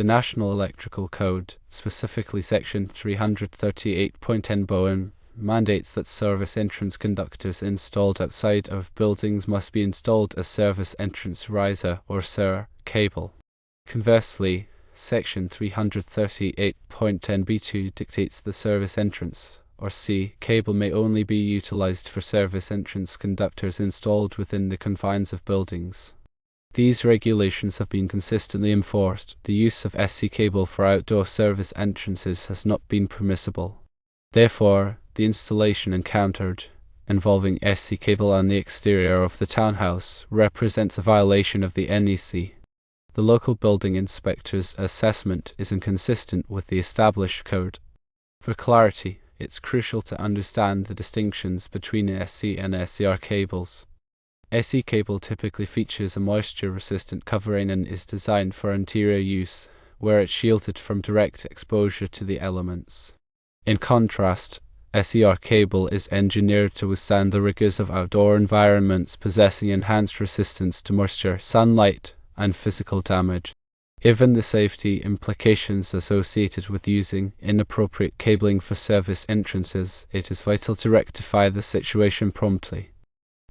The National Electrical Code, specifically Section 338.10 BOEN, mandates that service entrance conductors installed outside of buildings must be installed as service entrance riser or SER cable. Conversely, Section 338.10b2 dictates the service entrance or C cable may only be utilized for service entrance conductors installed within the confines of buildings. These regulations have been consistently enforced. The use of SC cable for outdoor service entrances has not been permissible. Therefore, the installation encountered involving SC cable on the exterior of the townhouse represents a violation of the NEC. The local building inspector's assessment is inconsistent with the established code. For clarity, it's crucial to understand the distinctions between SC and SCR cables. SC cable typically features a moisture-resistant covering and is designed for interior use, where it's shielded from direct exposure to the elements. In contrast, SCR cable is engineered to withstand the rigors of outdoor environments, possessing enhanced resistance to moisture, sunlight, and physical damage. Given the safety implications associated with using inappropriate cabling for service entrances, it is vital to rectify the situation promptly.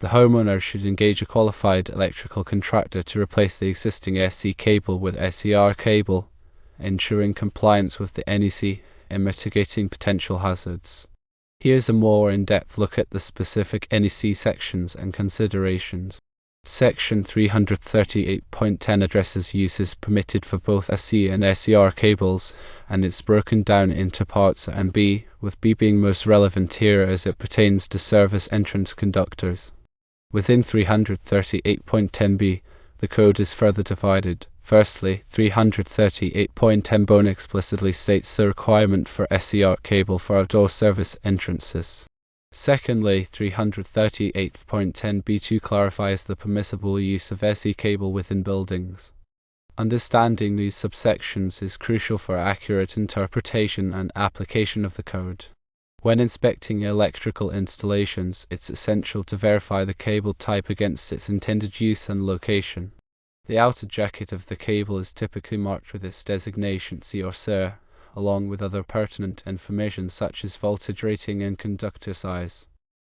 The homeowner should engage a qualified electrical contractor to replace the existing SC cable with SCR cable, ensuring compliance with the NEC and mitigating potential hazards. Here's a more in-depth look at the specific NEC sections and considerations. Section 338.10 addresses uses permitted for both SC and SCR cables, and it's broken down into parts A and B, with B being most relevant here as it pertains to service entrance conductors. Within 338.10b, the code is further divided. Firstly, 338.10 BOEN explicitly states the requirement for SCR cable for outdoor service entrances. Secondly, 338.10b2 clarifies the permissible use of SC cable within buildings. Understanding these subsections is crucial for accurate interpretation and application of the code. When inspecting electrical installations, it's essential to verify the cable type against its intended use and location. The outer jacket of the cable is typically marked with its designation C or SER, along with other pertinent information such as voltage rating and conductor size.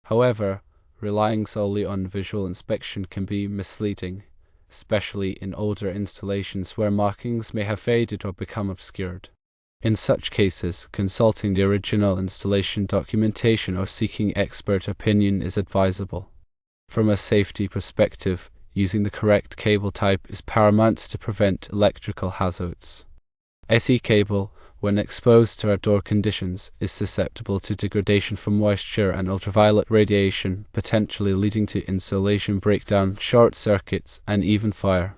However, relying solely on visual inspection can be misleading, especially in older installations where markings may have faded or become obscured. In such cases, consulting the original installation documentation or seeking expert opinion is advisable. From a safety perspective, using the correct cable type is paramount to prevent electrical hazards. SE cable, when exposed to outdoor conditions, is susceptible to degradation from moisture and ultraviolet radiation, potentially leading to insulation breakdown, short circuits, and even fire.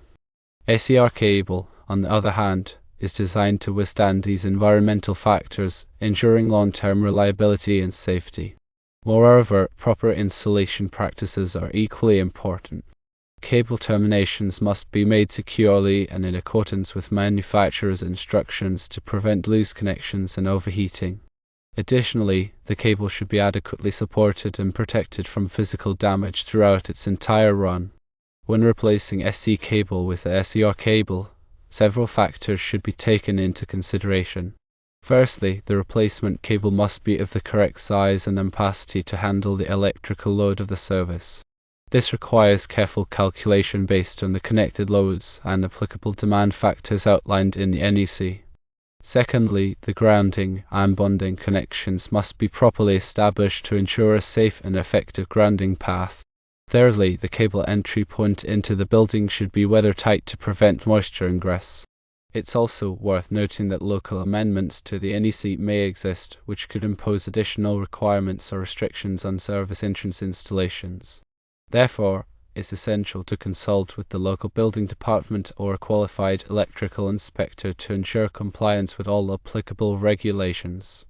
SCR cable, on the other hand, is designed to withstand these environmental factors, ensuring long-term reliability and safety. Moreover, proper installation practices are equally important. Cable terminations must be made securely and in accordance with manufacturer's instructions to prevent loose connections and overheating. Additionally, the cable should be adequately supported and protected from physical damage throughout its entire run. When replacing SC cable with the SCR cable, several factors should be taken into consideration. Firstly, the replacement cable must be of the correct size and capacity to handle the electrical load of the service. This requires careful calculation based on the connected loads and applicable demand factors outlined in the NEC. Secondly, the grounding and bonding connections must be properly established to ensure a safe and effective grounding path. Thirdly, the cable entry point into the building should be weather-tight to prevent moisture ingress. It's also worth noting that local amendments to the NEC may exist, which could impose additional requirements or restrictions on service entrance installations. Therefore, it's essential to consult with the local building department or a qualified electrical inspector to ensure compliance with all applicable regulations.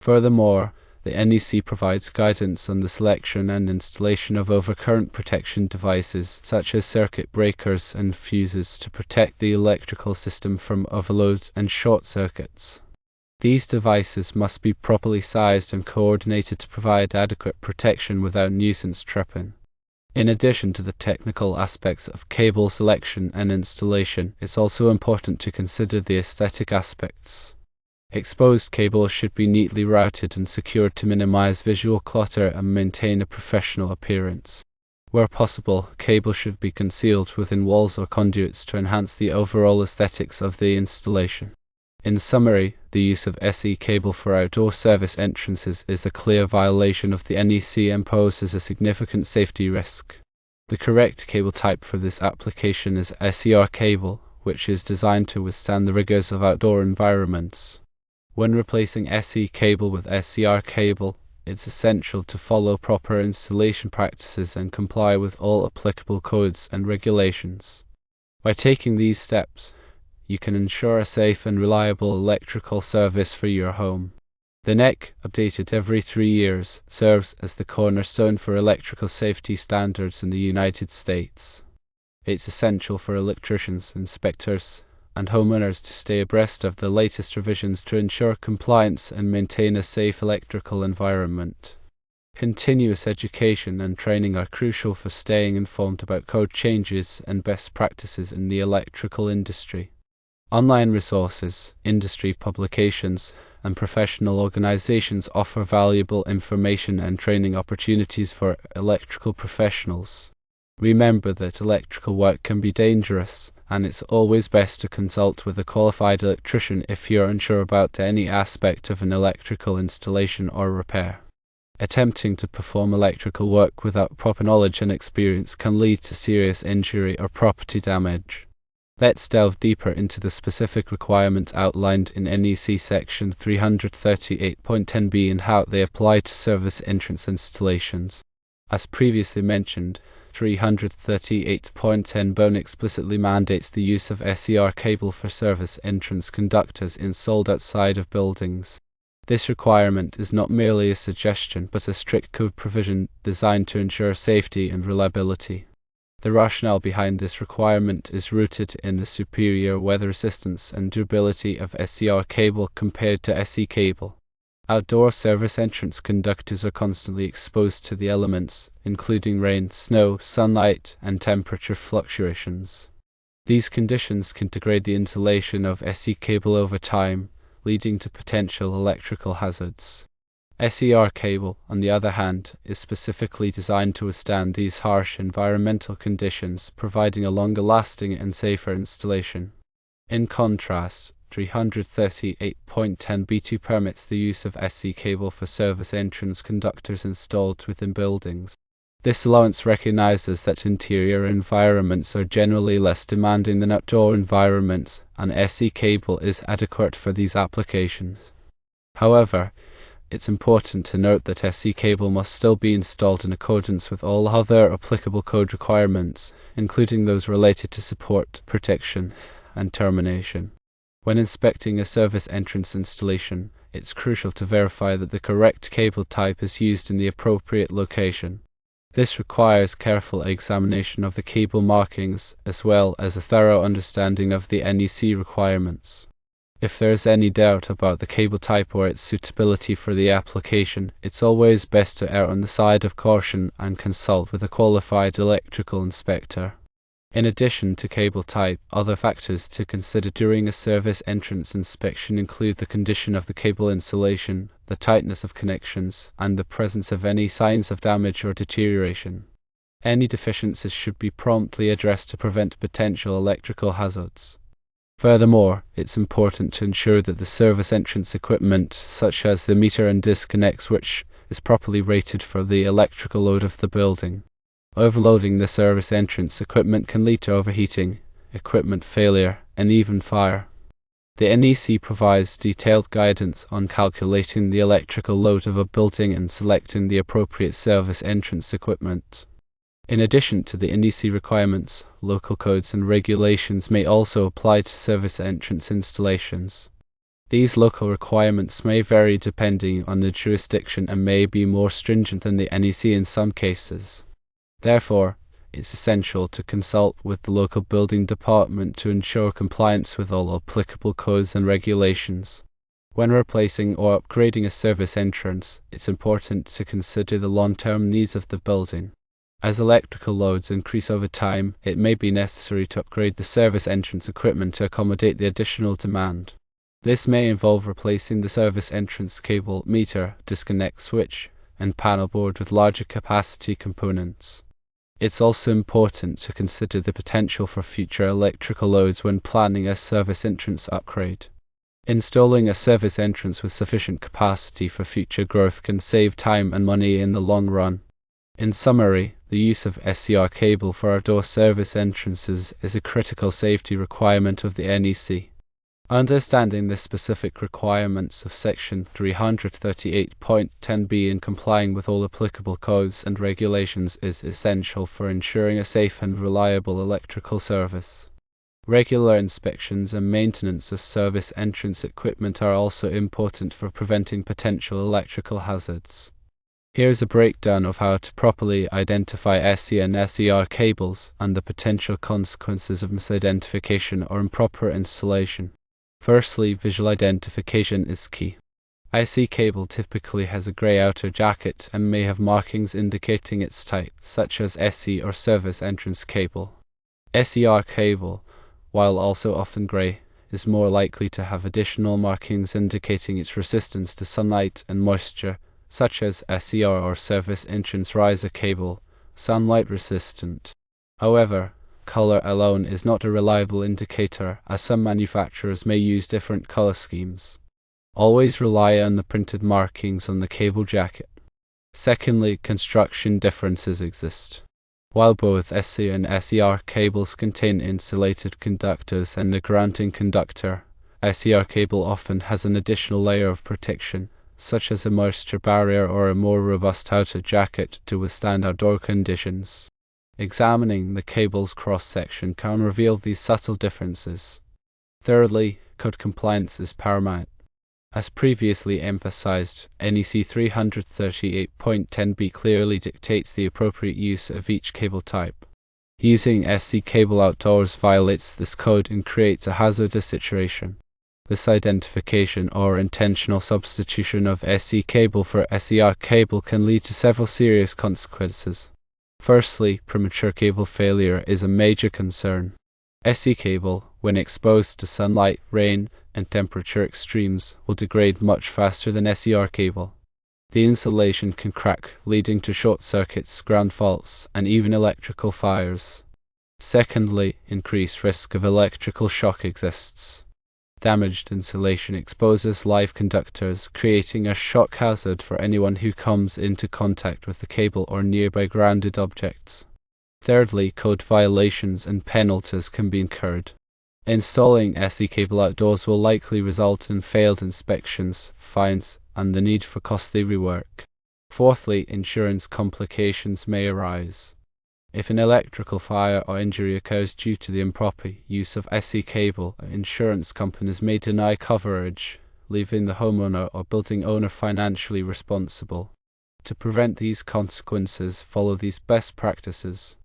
Furthermore, the NEC provides guidance on the selection and installation of overcurrent protection devices such as circuit breakers and fuses to protect the electrical system from overloads and short circuits. These devices must be properly sized and coordinated to provide adequate protection without nuisance tripping. In addition to the technical aspects of cable selection and installation, it's also important to consider the aesthetic aspects. Exposed cables should be neatly routed and secured to minimize visual clutter and maintain a professional appearance. Where possible, cables should be concealed within walls or conduits to enhance the overall aesthetics of the installation. In summary, the use of SE cable for outdoor service entrances is a clear violation of the NEC and poses a significant safety risk. The correct cable type for this application is SER cable, which is designed to withstand the rigors of outdoor environments. When replacing SE cable with SER cable, it's essential to follow proper installation practices and comply with all applicable codes and regulations. By taking these steps, you can ensure a safe and reliable electrical service for your home. The NEC, updated every 3 years, serves as the cornerstone for electrical safety standards in the United States. It's essential for electricians, inspectors, and homeowners to stay abreast of the latest revisions to ensure compliance and maintain a safe electrical environment. Continuous education and training are crucial for staying informed about code changes and best practices in the electrical industry. Online resources, industry publications, and professional organizations offer valuable information and training opportunities for electrical professionals. Remember that electrical work can be dangerous, and it's always best to consult with a qualified electrician if you're unsure about any aspect of an electrical installation or repair. Attempting to perform electrical work without proper knowledge and experience can lead to serious injury or property damage. Let's delve deeper into the specific requirements outlined in NEC Section 338.10b and how they apply to service entrance installations. As previously mentioned, 338.10b explicitly mandates the use of SER cable for service entrance conductors installed outside of buildings. This requirement is not merely a suggestion but a strict code provision designed to ensure safety and reliability. The rationale behind this requirement is rooted in the superior weather resistance and durability of SER cable compared to SE cable. Outdoor service entrance conductors are constantly exposed to the elements, including rain, snow, sunlight, and temperature fluctuations. These conditions can degrade the insulation of SE cable over time, leading to potential electrical hazards. SER cable, on the other hand, is specifically designed to withstand these harsh environmental conditions, providing a longer-lasting and safer installation. In contrast, 338.10b2 permits the use of SE cable for service entrance conductors installed within buildings. This allowance recognizes that interior environments are generally less demanding than outdoor environments, and SE cable is adequate for these applications. However, it's important to note that SE cable must still be installed in accordance with all other applicable code requirements, including those related to support, protection, and termination. When inspecting a service entrance installation, it's crucial to verify that the correct cable type is used in the appropriate location. This requires careful examination of the cable markings, as well as a thorough understanding of the NEC requirements. If there is any doubt about the cable type or its suitability for the application, it's always best to err on the side of caution and consult with a qualified electrical inspector. In addition to cable type, other factors to consider during a service entrance inspection include the condition of the cable insulation, the tightness of connections, and the presence of any signs of damage or deterioration. Any deficiencies should be promptly addressed to prevent potential electrical hazards. Furthermore, it's important to ensure that the service entrance equipment, such as the meter and disconnect switch, is properly rated for the electrical load of the building. Overloading the service entrance equipment can lead to overheating, equipment failure, and even fire. The NEC provides detailed guidance on calculating the electrical load of a building and selecting the appropriate service entrance equipment. In addition to the NEC requirements, local codes and regulations may also apply to service entrance installations. These local requirements may vary depending on the jurisdiction and may be more stringent than the NEC in some cases. Therefore, it's essential to consult with the local building department to ensure compliance with all applicable codes and regulations. When replacing or upgrading a service entrance, it's important to consider the long-term needs of the building. As electrical loads increase over time, it may be necessary to upgrade the service entrance equipment to accommodate the additional demand. This may involve replacing the service entrance cable, meter, disconnect switch, and panel board with larger capacity components. It's also important to consider the potential for future electrical loads when planning a service entrance upgrade. Installing a service entrance with sufficient capacity for future growth can save time and money in the long run. In summary, the use of SCR cable for our door service entrances is a critical safety requirement of the NEC. Understanding the specific requirements of Section 338.10b and complying with all applicable codes and regulations is essential for ensuring a safe and reliable electrical service. Regular inspections and maintenance of service entrance equipment are also important for preventing potential electrical hazards. Here's a breakdown of how to properly identify SC and SCR cables and the potential consequences of misidentification or improper installation. Firstly, visual identification is key. IC cable typically has a grey outer jacket and may have markings indicating its type, such as SC or service entrance cable. SCR cable, while also often grey, is more likely to have additional markings indicating its resistance to sunlight and moisture, such as SCR or service entrance riser cable, sunlight resistant. However, color alone is not a reliable indicator, as some manufacturers may use different color schemes. Always rely on the printed markings on the cable jacket. Secondly, construction differences exist. While both SC and SCR cables contain insulated conductors and a grounding conductor, SCR cable often has an additional layer of protection, such as a moisture barrier or a more robust outer jacket to withstand outdoor conditions. Examining the cable's cross-section can reveal these subtle differences. Thirdly, code compliance is paramount. As previously emphasized, NEC 338.10b clearly dictates the appropriate use of each cable type. Using SC cable outdoors violates this code and creates a hazardous situation. Misidentification or intentional substitution of SC cable for SCR cable can lead to several serious consequences. Firstly, premature cable failure is a major concern. SC cable, when exposed to sunlight, rain, and temperature extremes, will degrade much faster than SCR cable. The insulation can crack, leading to short circuits, ground faults, and even electrical fires. Secondly, increased risk of electrical shock exists. Damaged insulation exposes live conductors, creating a shock hazard for anyone who comes into contact with the cable or nearby grounded objects. Thirdly, code violations and penalties can be incurred. Installing SC cable outdoors will likely result in failed inspections, fines, and the need for costly rework. Fourthly, insurance complications may arise. If an electrical fire or injury occurs due to the improper use of SC cable, insurance companies may deny coverage, leaving the homeowner or building owner financially responsible. To prevent these consequences, follow these best practices.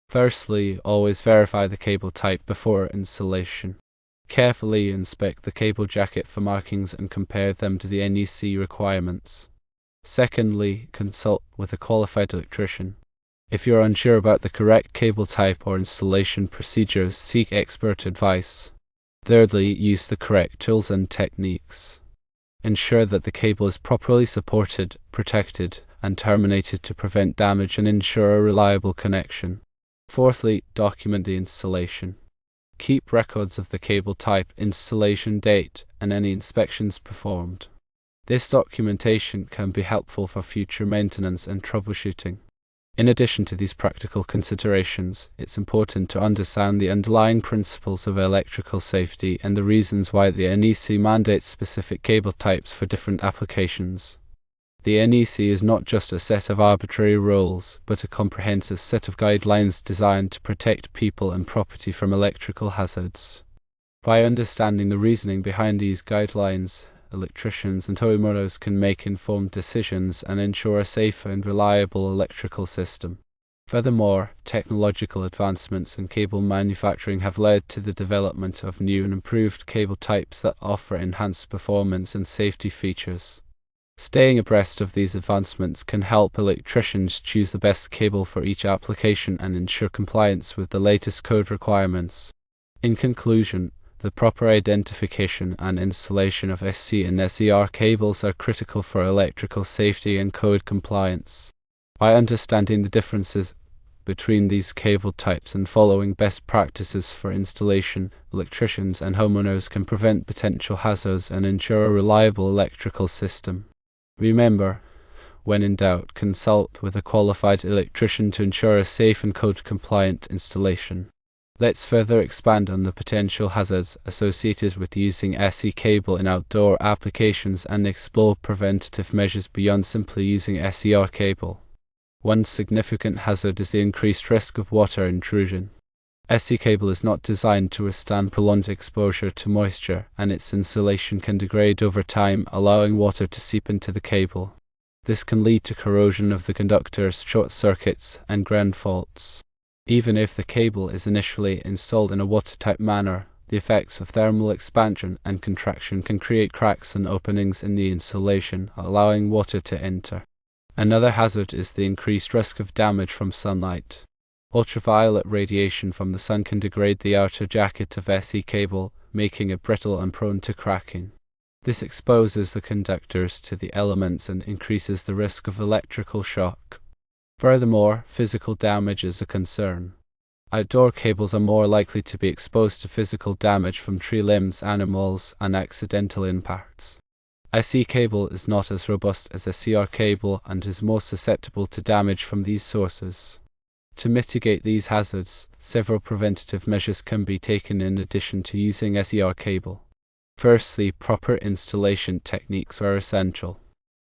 Firstly, always verify the cable type before installation. Carefully inspect the cable jacket for markings and compare them to the NEC requirements. Secondly, consult with a qualified electrician. If you're unsure about the correct cable type or installation procedures, seek expert advice. Thirdly, use the correct tools and techniques. Ensure that the cable is properly supported, protected, and terminated to prevent damage and ensure a reliable connection. Fourthly, document the installation. Keep records of the cable type, installation date, and any inspections performed. This documentation can be helpful for future maintenance and troubleshooting. In addition to these practical considerations, it's important to understand the underlying principles of electrical safety and the reasons why the NEC mandates specific cable types for different applications. The NEC is not just a set of arbitrary rules, but a comprehensive set of guidelines designed to protect people and property from electrical hazards. By understanding the reasoning behind these guidelines, electricians and homeowners can make informed decisions and ensure a safe and reliable electrical system. Furthermore, technological advancements in cable manufacturing have led to the development of new and improved cable types that offer enhanced performance and safety features. Staying abreast of these advancements can help electricians choose the best cable for each application and ensure compliance with the latest code requirements. In conclusion, the proper identification and installation of SC and SCR cables are critical for electrical safety and code compliance. By understanding the differences between these cable types and following best practices for installation, electricians and homeowners can prevent potential hazards and ensure a reliable electrical system. Remember, when in doubt, consult with a qualified electrician to ensure a safe and code-compliant installation. Let's further expand on the potential hazards associated with using SC cable in outdoor applications and explore preventative measures beyond simply using SCR cable. One significant hazard is the increased risk of water intrusion. SC cable is not designed to withstand prolonged exposure to moisture, and its insulation can degrade over time, allowing water to seep into the cable. This can lead to corrosion of the conductors, short circuits, and ground faults. Even if the cable is initially installed in a watertight manner, the effects of thermal expansion and contraction can create cracks and openings in the insulation, allowing water to enter. Another hazard is the increased risk of damage from sunlight. Ultraviolet radiation from the sun can degrade the outer jacket of SC cable, making it brittle and prone to cracking. This exposes the conductors to the elements and increases the risk of electrical shock. Furthermore, physical damage is a concern. Outdoor cables are more likely to be exposed to physical damage from tree limbs, animals, and accidental impacts. SC cable is not as robust as SCR cable and is more susceptible to damage from these sources. To mitigate these hazards, several preventative measures can be taken in addition to using SCR cable. Firstly, proper installation techniques are essential.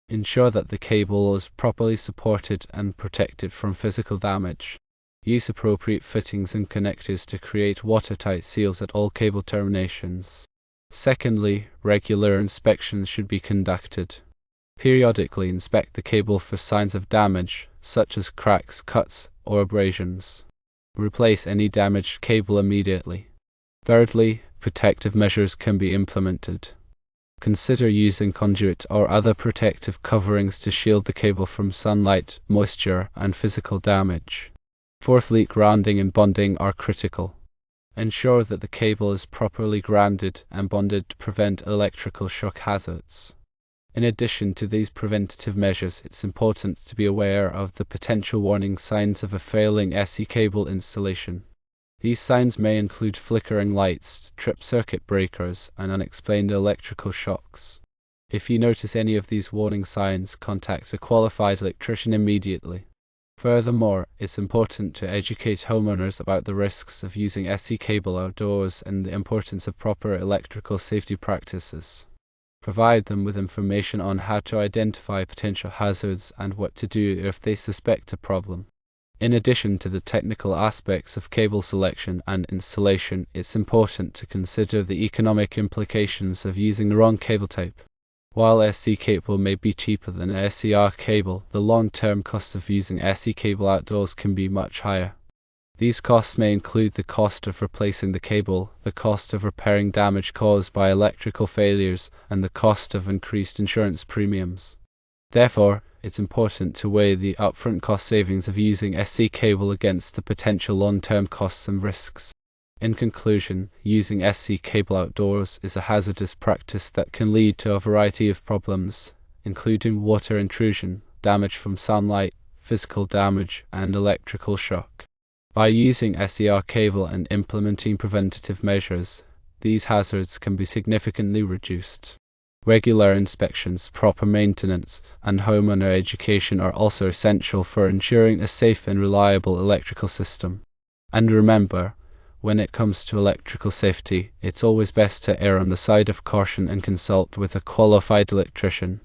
Ensure that the cable is properly supported and protected from physical damage. Use appropriate fittings and connectors to create watertight seals at all cable terminations. Secondly, regular inspections should be conducted. Periodically inspect the cable for signs of damage, such as cracks, cuts, or abrasions. Replace any damaged cable immediately. Thirdly, protective measures can be implemented. Consider using conduit or other protective coverings to shield the cable from sunlight, moisture, and physical damage. Fourthly, grounding and bonding are critical. Ensure that the cable is properly grounded and bonded to prevent electrical shock hazards. In addition to these preventative measures, it's important to be aware of the potential warning signs of a failing SC cable installation. These signs may include flickering lights, tripped circuit breakers, and unexplained electrical shocks. If you notice any of these warning signs, contact a qualified electrician immediately. Furthermore, it's important to educate homeowners about the risks of using SC cable outdoors and the importance of proper electrical safety practices. Provide them with information on how to identify potential hazards and what to do if they suspect a problem. In addition to the technical aspects of cable selection and installation, it's important to consider the economic implications of using the wrong cable type. While SC cable may be cheaper than SCR cable, the long-term cost of using SC cable outdoors can be much higher. These costs may include the cost of replacing the cable, the cost of repairing damage caused by electrical failures, and the cost of increased insurance premiums. Therefore, it's important to weigh the upfront cost savings of using SC cable against the potential long-term costs and risks. In conclusion, using SC cable outdoors is a hazardous practice that can lead to a variety of problems, including water intrusion, damage from sunlight, physical damage, and electrical shock. By using SCR cable and implementing preventative measures, these hazards can be significantly reduced. Regular inspections, proper maintenance, and homeowner education are also essential for ensuring a safe and reliable electrical system. And remember, when it comes to electrical safety, it's always best to err on the side of caution and consult with a qualified electrician.